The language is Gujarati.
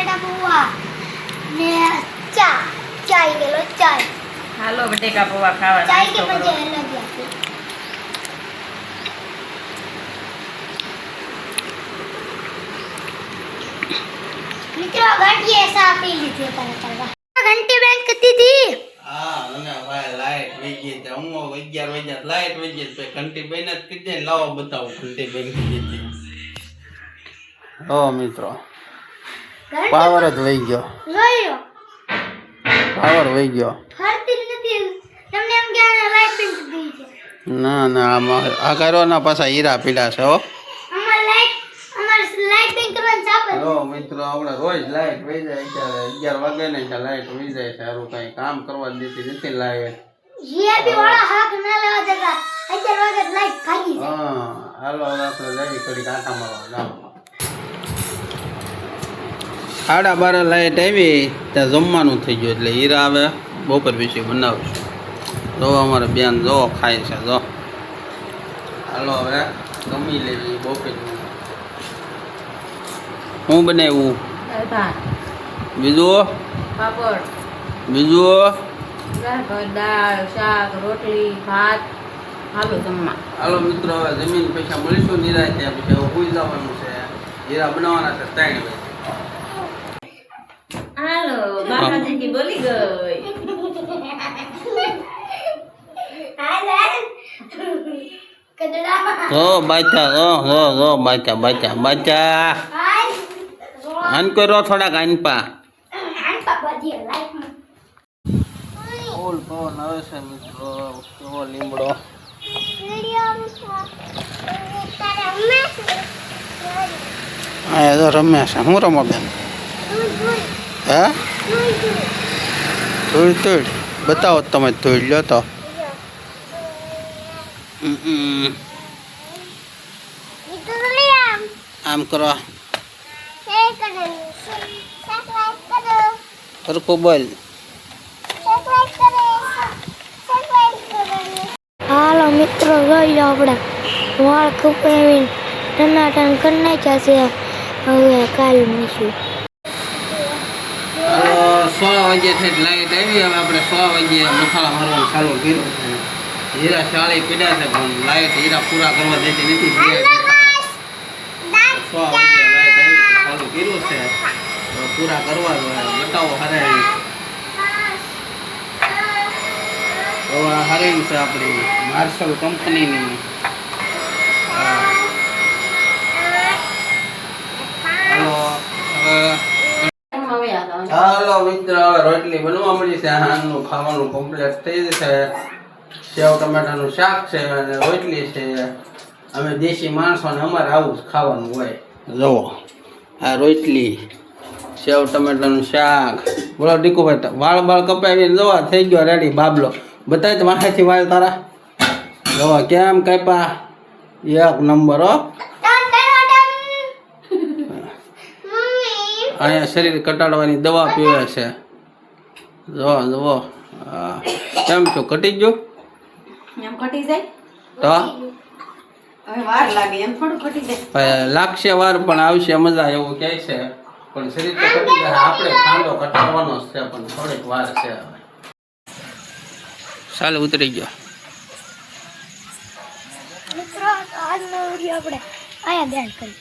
બટેટા પૌવા ને ચાય લેલો ચાય. હાલો બટેકા પૌવા ખાવા. ચાય કે મજા અલગ છે. મિત્રો ગાડીએ સા પી લીધી તરત. ઘંટી બેંક કતી હતી. હા અને ભાઈ લાઈટ વહી ગઈ તે હું 11 વાગ્યા લાઈટ વહી ગઈ તો ઘંટી બેન જ કીધે લાવો બતાવો ઘંટી બેન કીધી. ઓ મિત્રો પાવર જ વહી ગયો. જોયો પાવર વહી ગયો. ફરતી નથી. તમને એમ કે લાઈટ બેંક ગઈ છે. ના ના આમાં આ કરવાના પાછા હીરા પીડા છે હો. અમાર લાઈટ બેંક કરવાનું ચાપે. લો મિત્રો આપણે રોજ લાઈટ વહી જાય ત્યારે 11 વાગે ને ત્યાં લાઈટ વહી જાય છે હારું કઈ કામ કરવા દેતી નથી લાઈટ. જીઆરપી વાળા હાક ના લેવા દેતા. 11 વાગે લાઈટ ભાગી જાય. હા હાલો હવે આપણે જઈએ થોડી આટા મારવા જાવ. 12:30 લાઈટ આવી ત્યાં જમવાનું થઈ ગયું એટલે હીરા આવે બપોર પછી બનાવશું. જો અમારે બેન જો ખાય છે જો. હાલો હવે જમી લેવી બપોર. હું બનાવ્યું બીજું પાપડ, બીજું દાળ, શાક, રોટલી, ભાત. હાલો જમવા. હાલો મિત્રો હવે જમીન પૈસા મળીશું નિરાય ત્યાં પછી હવે ભૂલી જવાનું છે. હીરા બનાવવાના છે 3 વાગે. હાલો બાપાજી બોલી ગઈ. જો બાચા જો બાચા આન કરો થોડાક આનપા ફૂલ પવન આવે છે મિત્રો. કેવો લીમડો આ તો રમે છે. હું રમો બેન હે ધૂળ બતાવો તમે ધૂળ લ્યો તો. આમ કરો સરખું બોલ. હાલો મિત્રો જોઈ લો આપણે વાળ કપાવી ટનાટન કરી નાખ્યા છે. હવે કાલ મળીશું. 6 વાગ્યાથી લાઈટ આવી. હવે આપણે 6 વાગ્યે મસાલા મારવાનું ચાલુ કર્યું છે. હીરા શાળી પીડા છે પણ લાઈટ હીરા પૂરા કરવા દેતી નથી. 6 વાગ્યે લાઈટ આવી તો ચાલુ કર્યું છે. પૂરા કરવા બતાવો હરાવી. હવે હરાવી છે આપણી માર્શલ કંપનીની. હાલો મિત્ર રોટલી બનવા મળી છે. હાનનું ખાવાનું કમ્પ્લીટ થઈ જશે. સેવ ટમેટાનું શાક છે અને રોટલી છે. અમે દેશી માણસો ને અમારે આવું જ ખાવાનું હોય. જુઓ આ રોટલી સેવ ટમેટાનું શાક. બોલો દીકુભાઈ વાળ બાળ કપાવીને જવા થઈ ગયો રેડી બાબલો. બતાય તો માથેથી વાળ તારા જવા કેમ કાપ્યા એક નંબર હો. અહીંયા શરીર ઘટાડવાની દવા પીવે છે. જો જુઓ કેમ છો ઘટી ગયો એમ ઘટી જાય તો હવે વાર લાગે એમ થોડું ઘટી જાય. લાગશે વાર પણ આવશે મજા એવું કહે છે. પણ શરીર તો ઘટી જાય. આપણે ખાંડો ઘટાડવાનો જ છે પણ થોડીક વાર છે. ચાલ ઉતરી ગયો. મિત્રો આજનો વિડીયો આપણે અહીંયા ધ્યાન કરીએ.